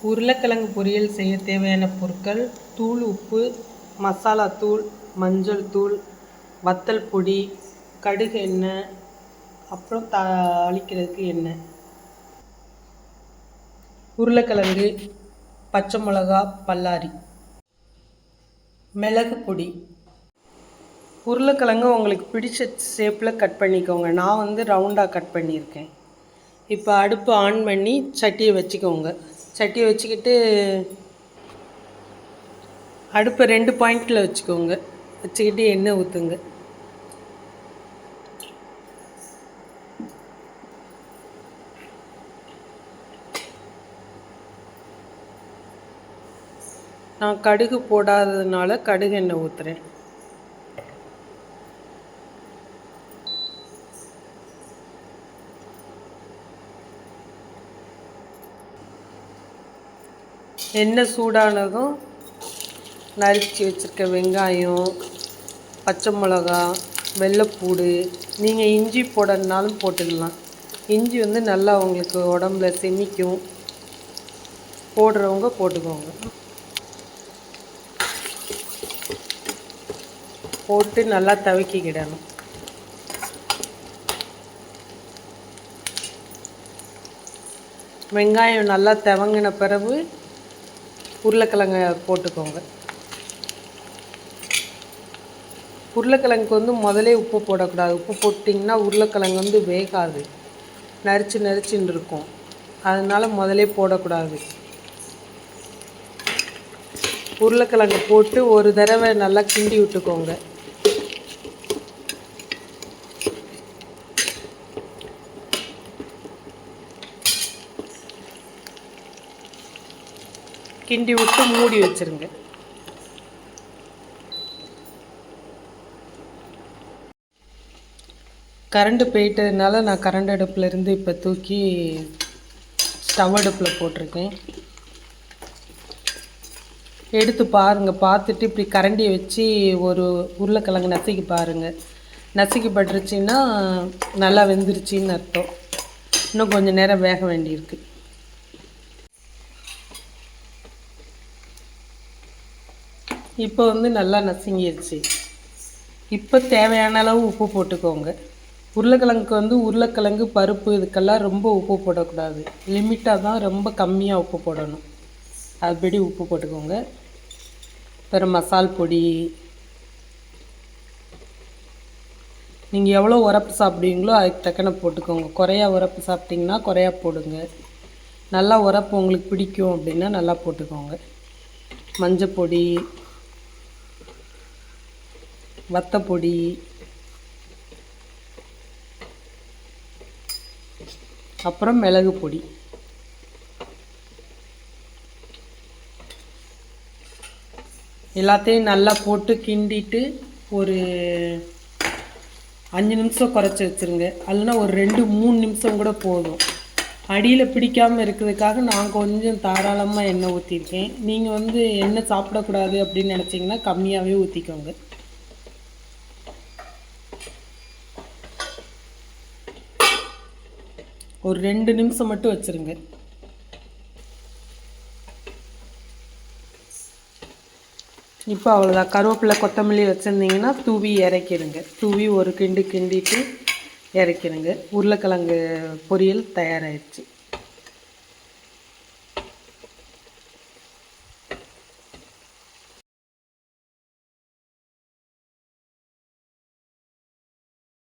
உருளைக்கிழங்கு பொரியல் செய்ய தேவையான பொருட்கள்: தூள் உப்பு, மசாலா தூள், மஞ்சள் தூள், வத்தல் பொடி, கடுகு எண்ணெய், அப்புறம் தாளிக்கிறதுக்கு எண்ணெய். உருளைக்கிழங்கு, பச்சை மிளகா, பல்லாரி, மிளகு பொடி. உருளைக்கிழங்கு உங்களுக்கு பிடிச்ச ஷேப்பில் கட் பண்ணிக்கோங்க. நான் ரவுண்டாக கட் பண்ணியிருக்கேன். இப்போ அடுப்பு ஆன் பண்ணி சட்டியை வச்சுக்கோங்க. சட்டியை வச்சுக்கிட்டு அடுப்பை 2 பாயிண்டில் வச்சுக்கோங்க. வச்சுக்கிட்டு எண்ணெய் ஊற்றுங்க. நான் கடுகு போடாததுனால கடுகு எண்ணெய் ஊற்றுறேன். எண்ணெய் சூடானதும் நறுக்கி வச்சுருக்க வெங்காயம், பச்சை மிளகா, வெள்ளைப்பூடு, நீங்கள் இஞ்சி போடணுன்னாலும் போட்டுக்கலாம். இஞ்சி நல்லா உங்களுக்கு உடம்புல செமிக்கும். போடுறவங்க போட்டுக்கோங்க. போட்டு நல்லா தவக்கிக்கிடணும். வெங்காயம் நல்லா தவங்கின பிறகு உருளைக்கிழங்க போட்டுக்கோங்க. உருளைக்கிழங்குக்கு முதலே உப்பு போடக்கூடாது. உப்பு போட்டிங்கன்னா உருளைக்கிழங்கு வேகாது, நரிச்சுன்னு இருக்கும். அதனால் முதலே போடக்கூடாது. உருளைக்கிழங்கு போட்டு ஒரு தடவை நல்லா கிண்டி விட்டுக்கோங்க. கிண்டி விட்டு மூடி வச்சுருங்க. கரண்டு போயிட்டதுனால நான் கரண்ட் அடுப்புலேருந்து இப்போ தூக்கி ஸ்டவ் அடுப்பில் போட்டிருக்கேன். எடுத்து பாருங்கள். பார்த்துட்டு இப்படி கரண்டியை வச்சு ஒரு உருளைக்கிழங்கு நசுக்கி பாருங்கள். நசுக்கி பட்டுருச்சின்னா நல்லா வெந்துருச்சின்னு அர்த்தம். இன்னும் கொஞ்சம் நேரம் வேக வேண்டியிருக்கு. இப்போ நல்லா நசுங்கிடுச்சு. இப்போ தேவையான அளவு உப்பு போட்டுக்கோங்க. உருளைக்கிழங்குக்கு உருளைக்கிழங்கு பருப்பு இதுக்கெல்லாம் ரொம்ப உப்பு போடக்கூடாது. லிமிட்டாக தான், ரொம்ப கம்மியாக உப்பு போடணும். அதுபடி உப்பு போட்டுக்கோங்க. அப்புறம் மசால் பொடி, நீங்கள் எவ்வளோ உரப்பு சாப்பிடுவீங்களோ அதுக்கு தக்கன போட்டுக்கோங்க. குறையா உரப்பு சாப்பிட்டிங்கன்னா குறையா போடுங்க. நல்லா உரப்பு உங்களுக்கு பிடிக்கும் அப்படின்னா நல்லா போட்டுக்கோங்க. மஞ்சள் பொடி, வத்தப்பொடி, அப்புறம் மிளகு பொடி. எல்லாத்தையும் நல்லா போட்டு கிண்டிட்டு ஒரு 5 நிமிஷம் குறைச்சி வச்சுருங்க. இல்லைன்னா ஒரு 2-3 நிமிஷம் கூட போதும். அடியில் பிடிக்காமல் இருக்கிறதுக்காக நான் கொஞ்சம் தாராளமாக எண்ணெய் ஊற்றிருக்கேன். நீங்கள் எண்ணெய் சாப்பிடக்கூடாது அப்படின்னு நினச்சிங்கன்னா கம்மியாகவே ஊற்றிக்கோங்க. ஒரு 2 நிமிஷம் மட்டும் வச்சுருங்க. இப்போ அவ்வளோதான். கருவேப்பிலை, கொத்தமல்லி வச்சுருந்தீங்கன்னா தூவி இறக்கிடுங்க. தூவி ஒரு கிண்டிட்டு இறக்கிடுங்க. உருளைக்கிழங்கு பொரியல் தயாராகிடுச்சு.